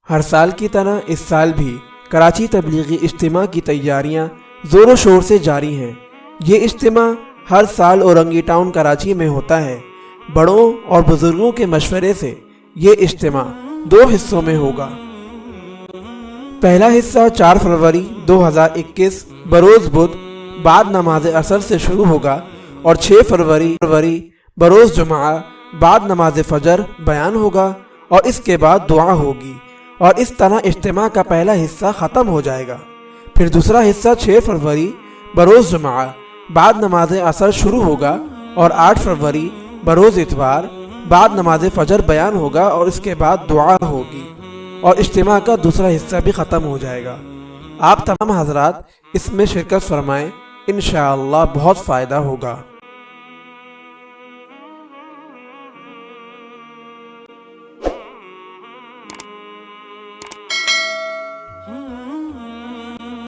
ہر سال کی طرح اس سال بھی کراچی تبلیغی اجتماع کی تیاریاں زور و شور سے جاری ہیں۔ یہ اجتماع ہر سال اورنگی ٹاؤن کراچی میں ہوتا ہے۔ بڑوں اور بزرگوں کے مشورے سے یہ اجتماع 2 حصوں میں ہوگا۔ پہلا حصہ 4 فروری 2021 بروز بدھ بعد نماز عصر سے شروع ہوگا اور 6 فروری بروز جمعہ بعد نماز فجر بیان ہوگا اور اس کے بعد دعا ہوگی، اور اس طرح اجتماع کا پہلا حصہ ختم ہو جائے گا۔ پھر دوسرا حصہ 6 فروری بروز جمعہ بعد نماز عصر شروع ہوگا اور 8 فروری بروز اتوار بعد نماز فجر بیان ہوگا اور اس کے بعد دعا ہوگی، اور اجتماع کا دوسرا حصہ بھی ختم ہو جائے گا۔ آپ تمام حضرات اس میں شرکت فرمائیں، انشاءاللہ بہت فائدہ ہوگا۔